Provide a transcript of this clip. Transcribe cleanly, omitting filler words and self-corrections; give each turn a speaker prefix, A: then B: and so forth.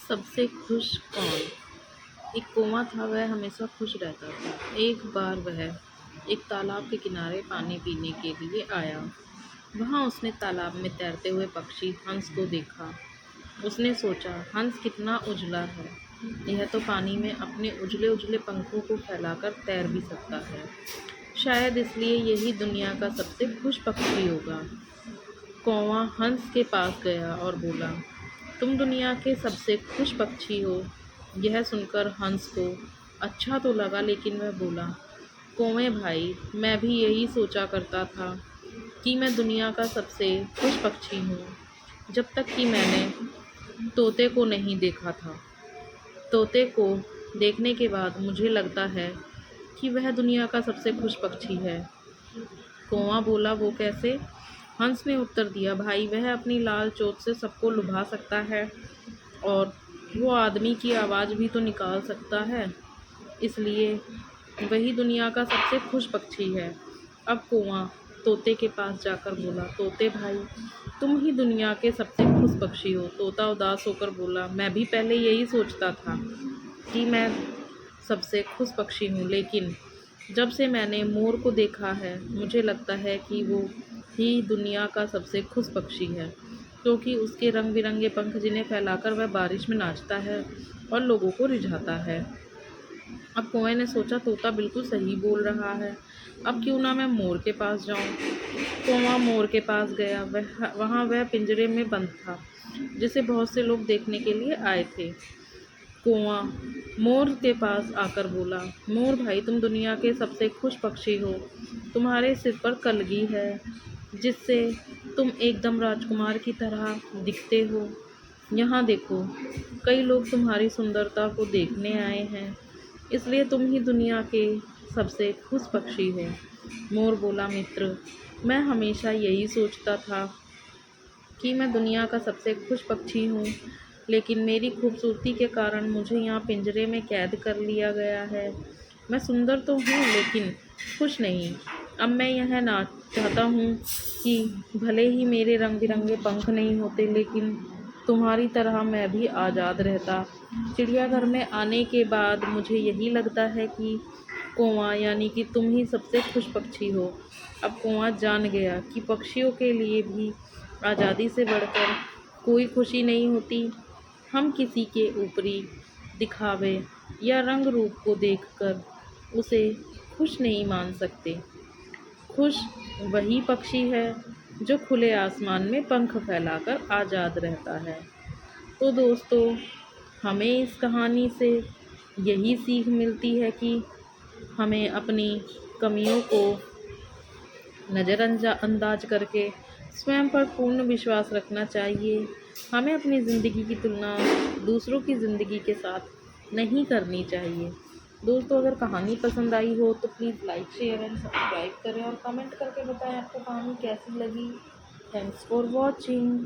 A: सबसे खुश कौन? एक कौवा था, वह हमेशा खुश रहता था। एक बार वह एक तालाब के किनारे पानी पीने के लिए आया। वहाँ उसने तालाब में तैरते हुए पक्षी हंस को देखा। उसने सोचा, हंस कितना उजला है। यह तो पानी में अपने उजले उजले पंखों को फैलाकर तैर भी सकता है। शायद इसलिए यही दुनिया का सबसे खुश पक्षी होगा। कौवा हंस के पास गया और बोला, तुम दुनिया के सबसे खुश पक्षी हो। यह सुनकर हंस को अच्छा तो लगा, लेकिन वह बोला, कौवे भाई, मैं भी यही सोचा करता था कि मैं दुनिया का सबसे खुश पक्षी हूँ, जब तक कि मैंने तोते को नहीं देखा था। तोते को देखने के बाद मुझे लगता है कि वह दुनिया का सबसे खुश पक्षी है। कौवा बोला, वो कैसे? हंस ने उत्तर दिया, भाई, वह अपनी लाल चोंच से सबको लुभा सकता है और वो आदमी की आवाज़ भी तो निकाल सकता है, इसलिए वही दुनिया का सबसे खुश पक्षी है। अब कौवा तोते के पास जाकर बोला, तोते भाई, तुम ही दुनिया के सबसे खुश पक्षी हो। तोता उदास होकर बोला, मैं भी पहले यही सोचता था कि मैं सबसे खुश पक्षी हूँ, लेकिन जब से मैंने मोर को देखा है, मुझे लगता है कि वो ही दुनिया का सबसे खुश पक्षी है, क्योंकि उसके रंग बिरंगे पंख, जिन्हें फैलाकर वह बारिश में नाचता है और लोगों को रिझाता है। अब कौवे ने सोचा, तोता बिल्कुल सही बोल रहा है, अब क्यों ना मैं मोर के पास जाऊं। कौवा मोर के पास गया। वहाँ वह पिंजरे में बंद था, जिसे बहुत से लोग देखने के लिए आए थे। कौवा मोर के पास आकर बोला, मोर भाई, तुम दुनिया के सबसे खुश पक्षी हो। तुम्हारे सिर पर कलगी है, जिससे तुम एकदम राजकुमार की तरह दिखते हो। यहाँ देखो, कई लोग तुम्हारी सुंदरता को देखने आए हैं, इसलिए तुम ही दुनिया के सबसे खुश पक्षी हो। मोर बोला, मित्र, मैं हमेशा यही सोचता था कि मैं दुनिया का सबसे खुश पक्षी हूँ, लेकिन मेरी खूबसूरती के कारण मुझे यहाँ पिंजरे में कैद कर लिया गया है। मैं सुंदर तो हूँ, लेकिन खुश नहीं। अब मैं यह ना चाहता हूँ कि भले ही मेरे रंग बिरंगे पंख नहीं होते, लेकिन तुम्हारी तरह मैं भी आज़ाद रहता। चिड़ियाघर में आने के बाद मुझे यही लगता है कि कौवा यानी कि तुम ही सबसे खुश पक्षी हो। अब कौवा जान गया कि पक्षियों के लिए भी आज़ादी से बढ़कर कोई खुशी नहीं होती। हम किसी के ऊपरी दिखावे या रंग रूप को देखकर उसे खुश नहीं मान सकते। खुश वही पक्षी है जो खुले आसमान में पंख फैलाकर आज़ाद रहता है। तो दोस्तों, हमें इस कहानी से यही सीख मिलती है कि हमें अपनी कमियों को नज़रअंदाज करके स्वयं पर पूर्ण विश्वास रखना चाहिए। हमें अपनी ज़िंदगी की तुलना दूसरों की ज़िंदगी के साथ नहीं करनी चाहिए। दोस्तों, अगर कहानी पसंद आई हो तो please like, share and subscribe करें और कमेंट करके बताएं आपको कहानी कैसी लगी। Thanks for watching.